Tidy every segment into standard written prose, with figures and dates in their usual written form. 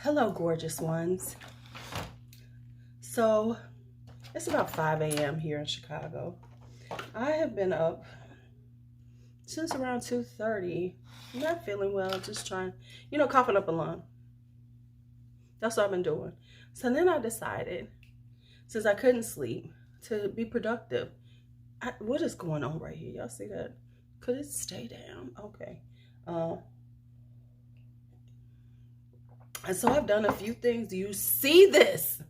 Hello, gorgeous ones. So it's about 5 a.m. here in Chicago. I have been up since around 2:30. Not feeling well, just trying, coughing up a lung. That's what I've been doing. So then I decided, since I couldn't sleep, to be productive. What is going on right here? Y'all see that? Could it stay down? Okay. And so I've done a few things. Do you see this?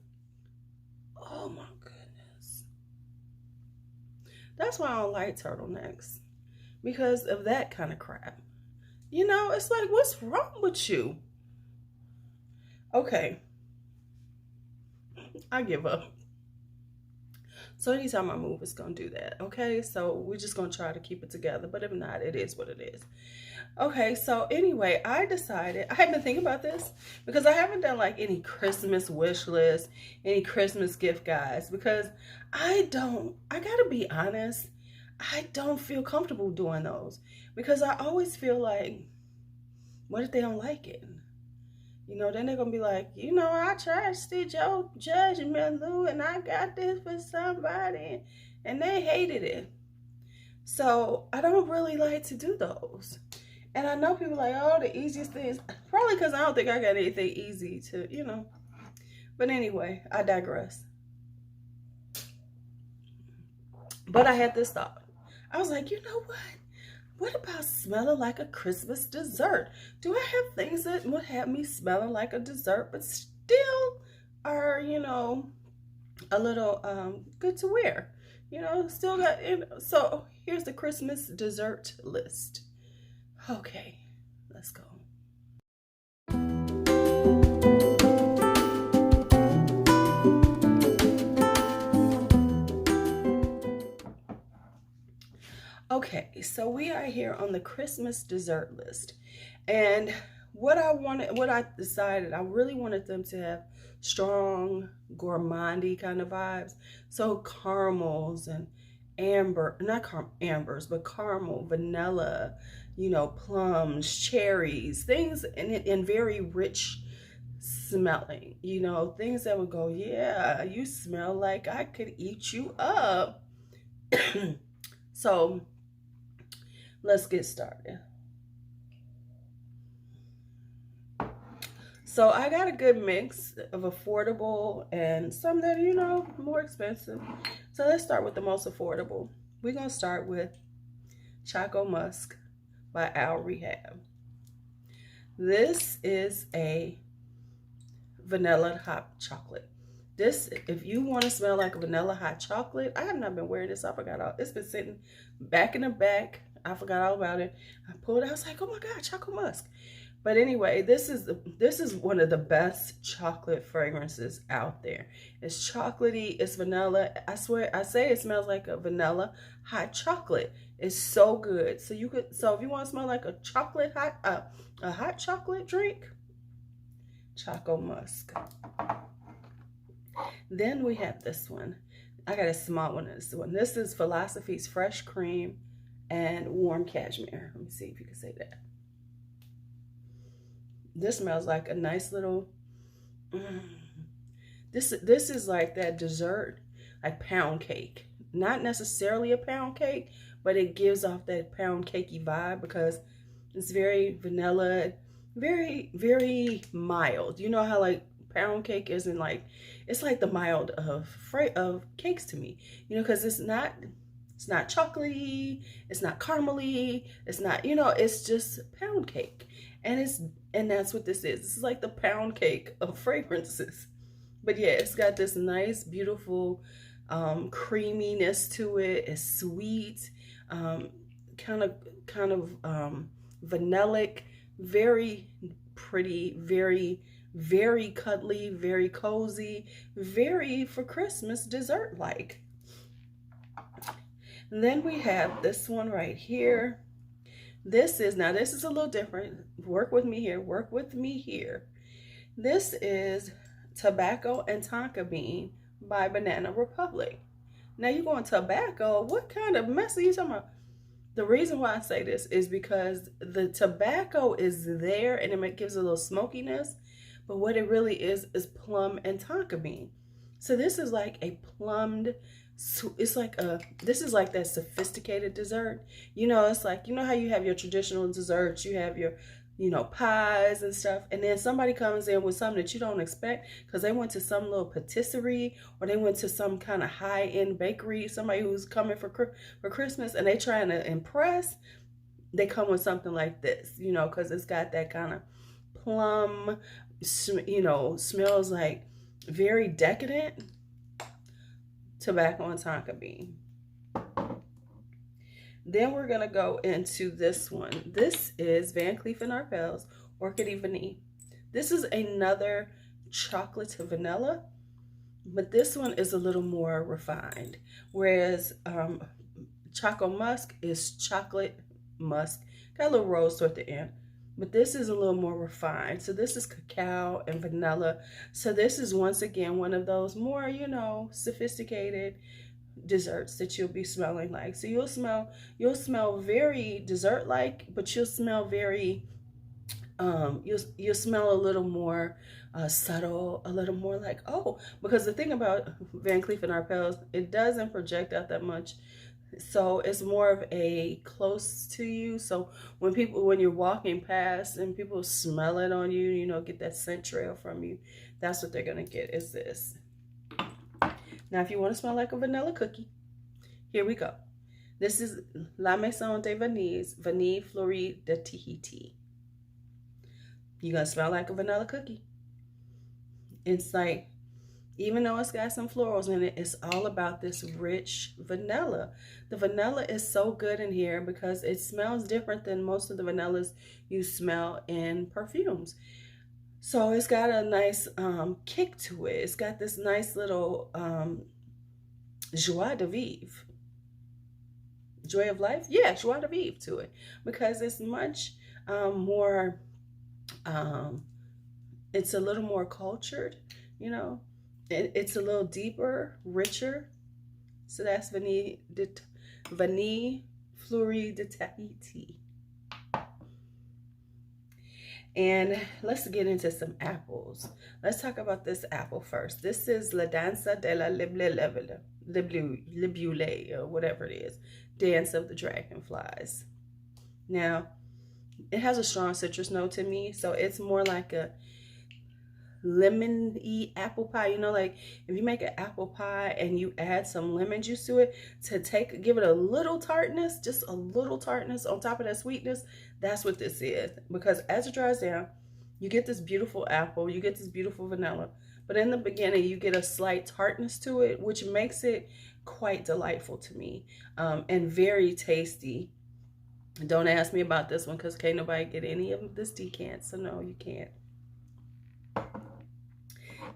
Oh my goodness. That's why I don't like turtlenecks. Because of that kind of crap. It's like, what's wrong with you? Okay. I give up. So anytime I move, it's going to do that. Okay. So we're just going to try to keep it together. But if not, it is what it is. Okay, so anyway, I decided, I have been thinking about this because I haven't done like any Christmas wish list, any Christmas gift guides, because I gotta be honest, I don't feel comfortable doing those because I always feel like, what if they don't like it? Then they're gonna be like, I trusted your judgment, Lou, and I got this for somebody, and they hated it. So I don't really like to do those. And I know people are like, oh, the easiest things. Probably because I don't think I got anything easy to, But anyway, I digress. But I had this thought. I was like, you know what? What about smelling like a Christmas dessert? Do I have things that would have me smelling like a dessert, but still are, a little good to wear? Still got, so here's the Christmas dessert list. Okay, let's go. Okay, so we are here on the Christmas dessert list. And what I decided, I really wanted them to have strong gourmandy kind of vibes. So caramels and ambers, but caramel, vanilla, plums, cherries, things in very rich smelling, things that would go, yeah, you smell like I could eat you up. So let's get started. So I got a good mix of affordable and some that, more expensive. So let's start with the most affordable. We're going to start with Choco Musk by Al Rehab. This is a vanilla hot chocolate. This, if you want to smell like a vanilla hot chocolate, I have not been wearing this. I forgot all. It's been sitting back in the back. I forgot all about it. I pulled it. I was like, oh my God, Choco Musk. But anyway, this is one of the best chocolate fragrances out there. It's chocolatey, it's vanilla. I swear, I say it smells like a vanilla hot chocolate. It's so good. So if you want to smell like a hot chocolate drink, Choco Musk. Then we have this one. I got a small one. This is Philosophies Fresh Cream and Warm Cashmere. Let me see if you can say that. This smells like a nice little, this is like that dessert, like pound cake. Not necessarily a pound cake, but it gives off that pound cakey vibe because it's very vanilla, very, very mild. You know how like pound cake isn't like, it's like the mild of cakes to me, because it's not chocolatey, it's not caramely, it's not, it's just pound cake. And that's what this is. This is like the pound cake of fragrances. But yeah, it's got this nice, beautiful creaminess to it. It's sweet, kind of vanillic, very pretty, very, very cuddly, very cozy, very for Christmas dessert like. And then we have this one right here. This is a little different. Work with me here. This is Tobacco and Tonka Bean by Banana Republic. Now you're going tobacco. What kind of mess are you talking about? The reason why I say this is because the tobacco is there and it gives a little smokiness, but what it really is plum and tonka bean. So this is like a plumbed, it's like this is like that sophisticated dessert. You know, it's like, you know how you have your traditional desserts, you have your, you know, pies and stuff, and then somebody comes in with something that you don't expect because they went to some little patisserie or they went to some kind of high-end bakery, somebody who's coming for Christmas, and they trying to impress. They come with something like this, you know, because it's got that kind of plum, you know, smells like very decadent tobacco and tonka bean. Then we're going to go into this one. This is Van Cleef and Arpels Orchid Vani. This is another chocolate to vanilla, but this one is a little more refined. Whereas Choco Musk is chocolate musk, got a little rose toward the end, but this is a little more refined. So this is cacao and vanilla. So this is once again one of those more, you know, sophisticated desserts that you'll be smelling like. So you'll smell very dessert like, but you'll smell very you'll smell a little more subtle, a little more like, oh, because the thing about Van Cleef and Arpels, it doesn't project out that much. So it's more of a close to you. So when you're walking past and people smell it on you, you know, get that scent trail from you, that's what they're gonna get, is this. Now, if you want to smell like a vanilla cookie, here we go. This is La Maison de Venis, Vanille Fleurie de Tahiti. You're going to smell like a vanilla cookie. It's like, even though it's got some florals in it, it's all about this rich vanilla. The vanilla is so good in here because it smells different than most of the vanillas you smell in perfumes. So it's got a nice kick to it. It's got this nice little joie de vivre. Joy of life? Yeah, joie de vivre to it. Because it's much more, it's a little more cultured, you know. It's a little deeper, richer. So that's Vanille Fleurie de Tahiti. And let's get into some apples. Let's talk about this apple first. This is La Danza de la Libellule, or whatever it is. Dance of the Dragonflies. Now, it has a strong citrus note to me, so it's more like a lemon-y apple pie. You know, like if you make an apple pie and you add some lemon juice to it to give it a little tartness, just a little tartness on top of that sweetness, that's what this is. Because as it dries down, you get this beautiful apple, you get this beautiful vanilla, but in the beginning you get a slight tartness to it, which makes it quite delightful to me, and very tasty. Don't ask me about this one because can't nobody get any of this decant, so no, you can't.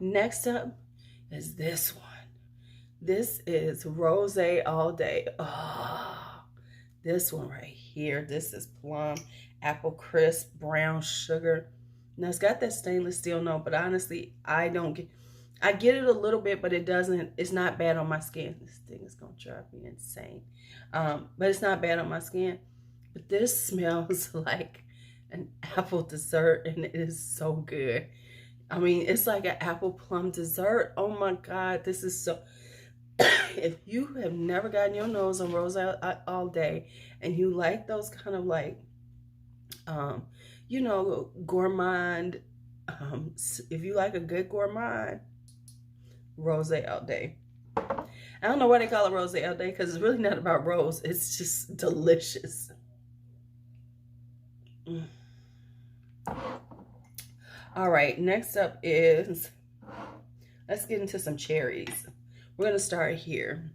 Next up is this one. This is Rosé All Day. Oh, this one right here. This is Plum, Apple Crisp, Brown Sugar. Now it's got that stainless steel note, but honestly, I get it a little bit, but it's not bad on my skin. This thing is gonna drive me insane. But it's not bad on my skin. But this smells like an apple dessert, and it is so good. I mean, it's like an apple plum dessert. Oh my God, this is so... If you have never gotten your nose on Rosé All Day, and you like those kind of like, you know, gourmand, if you like a good gourmand, Rosé All Day. I don't know why they call it Rosé All Day, because it's really not about rose. It's just delicious. All right, next up is, let's get into some cherries. We're going to start here.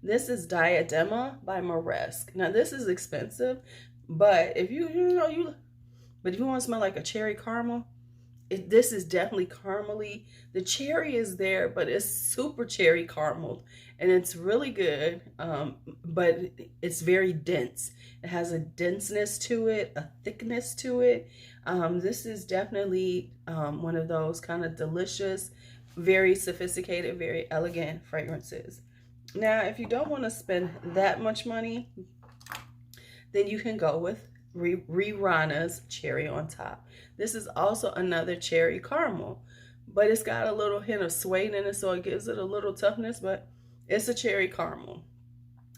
This is Diadema by Maresque. Now this is expensive, but if you want to smell like a cherry caramel, this is definitely caramely. The cherry is there, but it's super cherry caramel, and it's really good. But it's very dense. It has a denseness to it, a thickness to it. This is definitely one of those kind of delicious, very sophisticated, very elegant fragrances. Now, if you don't want to spend that much money, then you can go with Rana's Cherry on Top. This is also another cherry caramel, but it's got a little hint of suede in it, so it gives it a little toughness, but it's a cherry caramel.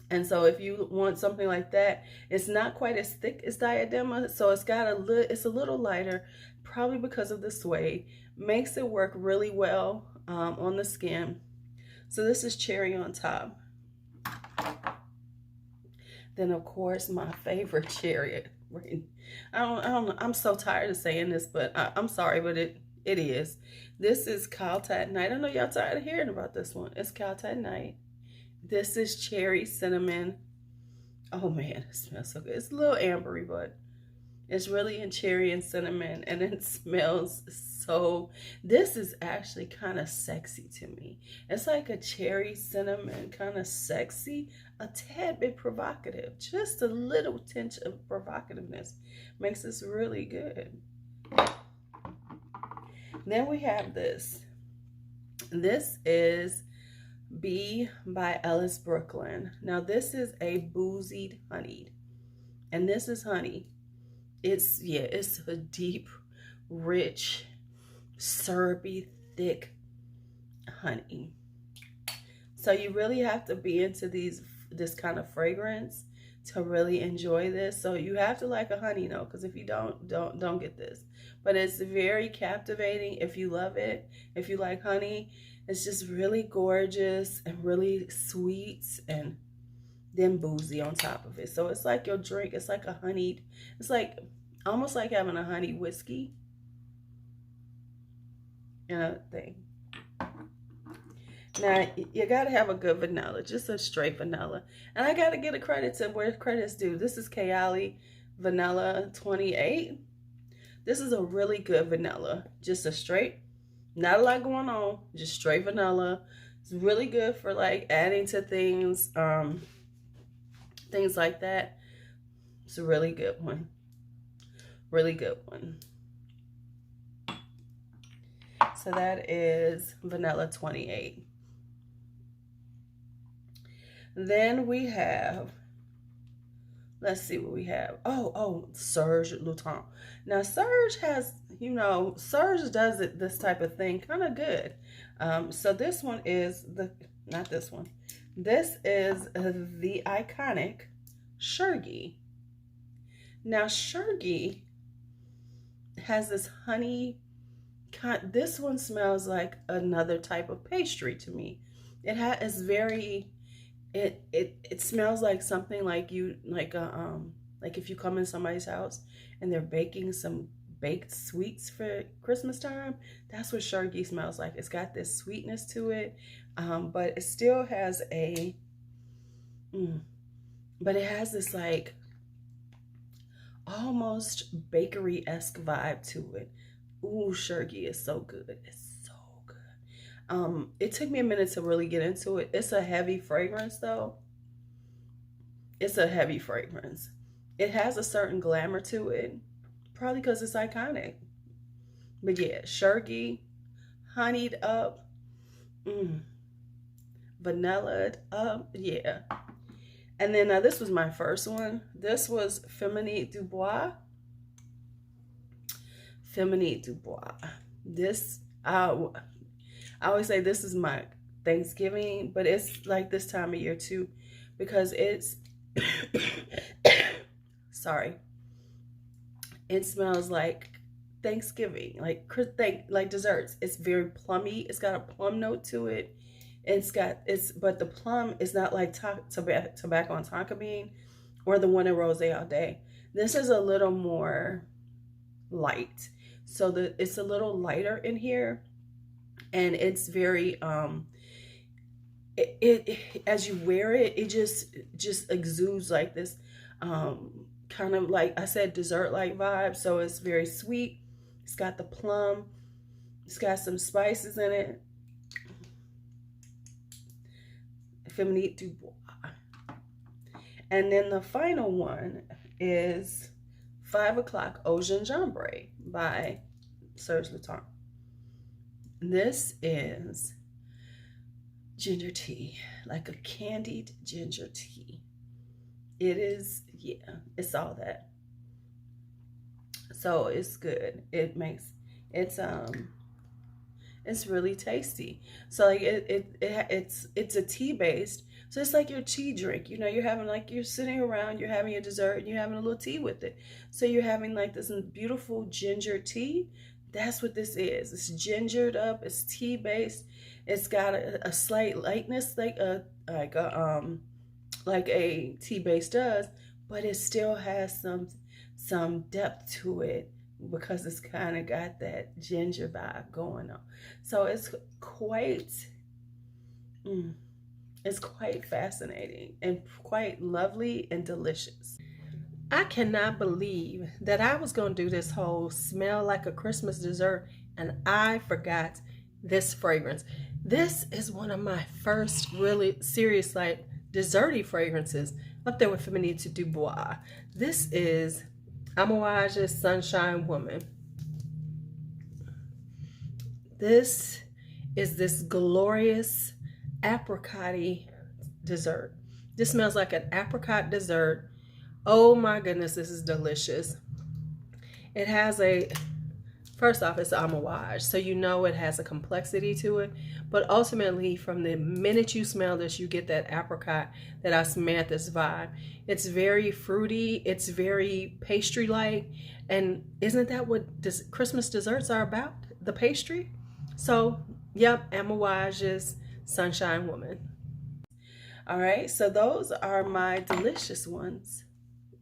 And so if you want something like that, it's not quite as thick as Diadema, so it's a little lighter, probably because of the suede. Makes it work really well on the skin. So this is cherry on top. Then of course my favorite cherry. I don't know. I'm so tired of saying this, but I'm sorry, but it is. This is Untitled Night. I know y'all tired of hearing about this one. It's Untitled Night. This is cherry cinnamon. Oh man, it smells so good. It's a little ambery, but it's really in cherry and cinnamon, and it smells so. This is actually kind of sexy to me. It's like a cherry cinnamon, kind of sexy, a tad bit provocative. Just a little tinge of provocativeness makes this really good. Then we have this. This is Be by Ellis Brooklyn. Now this is a boozied honeyed, and this is honey. It's a deep, rich, syrupy, thick honey. So you really have to be into this kind of fragrance to really enjoy this. So you have to like a honey note, because if you don't get this. But it's very captivating if you love it. If you like honey, it's just really gorgeous and really sweet, and then boozy on top of it. So it's like your drink. It's like a honeyed, it's like almost like having a honey whiskey, thing. Now you gotta have a good vanilla, just a straight vanilla. And I gotta give a credit to where credit's due. This is Kayali Vanilla 28. This is a really good vanilla. Just a straight, not a lot going on, just straight vanilla. It's really good for like adding to things, things like that. It's a really good one. Really good one. So that is Vanilla 28. Then we have, let's see what we have. Oh, Serge Luton. Now Serge has, Serge does this type of thing kind of good. So this one is not this one. This is the iconic Shergi. Now Shergi has this honey. This one smells like another type of pastry to me. It smells like something like if you come in somebody's house and they're baking some baked sweets for Christmas time. That's what Shergi smells like. It's got this sweetness to it, but it still has but it has this like almost bakery-esque vibe to it. Ooh, Shergi is so good. It's so good. It took me a minute to really get into it. It's a heavy fragrance though. It's a heavy fragrance. It has a certain glamour to it, probably because it's iconic. But yeah, Shergi, honeyed up, vanillaed up, yeah. And then now this was my first one. This was Féminine du Bois. Féminine du Bois. This, I always say this is my Thanksgiving, but it's like this time of year too, because it's, sorry, it smells like Thanksgiving, like desserts. It's very plummy. It's got a plum note to it. But the plum is not like tobacco on Tonka bean or the one in Rose All Day. This is a little more light. So it's a little lighter in here, and it's very as you wear it, it just exudes like this kind of, like I said, dessert like vibe. So it's very sweet. It's got the plum. It's got some spices in it. Féminine du Bois. And then the final one is 5 o'clock Au Gingembre by Serge Luton. This is ginger tea, like a candied ginger tea. It is, yeah, it's all that. So it's good. It's it's really tasty. So like it's a tea based. So it's like your tea drink. You know, you're having like you're sitting around, you're having your dessert, and you're having a little tea with it. So you're having like this beautiful ginger tea. That's what this is. It's gingered up. It's tea based. It's got a slight lightness, like a tea base does, but it still has some depth to it because it's kind of got that ginger vibe going on. So it's quite fascinating and quite lovely and delicious. I cannot believe that I was going to do this whole smell like a Christmas dessert and I forgot this fragrance. This is one of my first really serious like desserty fragrances, up there with Feminine du Bois. This is Amouage's Sunshine Woman. This is this glorious apricot-y dessert. This smells like an apricot dessert. Oh my goodness, this is delicious. It has first off, it's amouage, so you know it has a complexity to it. But ultimately, from the minute you smell this, you get that apricot, that osmanthus vibe. It's very fruity. It's very pastry-like. And isn't that what Christmas desserts are about? The pastry? So, yep, Amouage's Sunshine Woman. All right, so those are my delicious ones.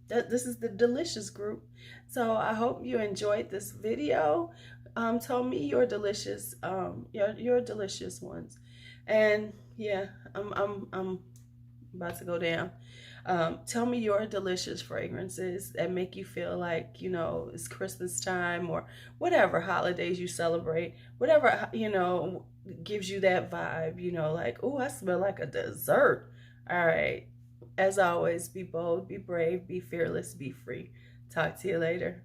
This is the delicious group. So I hope you enjoyed this video. Tell me your delicious your delicious ones. And yeah, I'm about to go down. Tell me your delicious fragrances that make you feel like, you know, it's Christmas time or whatever holidays you celebrate, whatever, you know, gives you that vibe, you know, like, oh, I smell like a dessert. All right. As always, be bold, be brave, be fearless, be free. Talk to you later.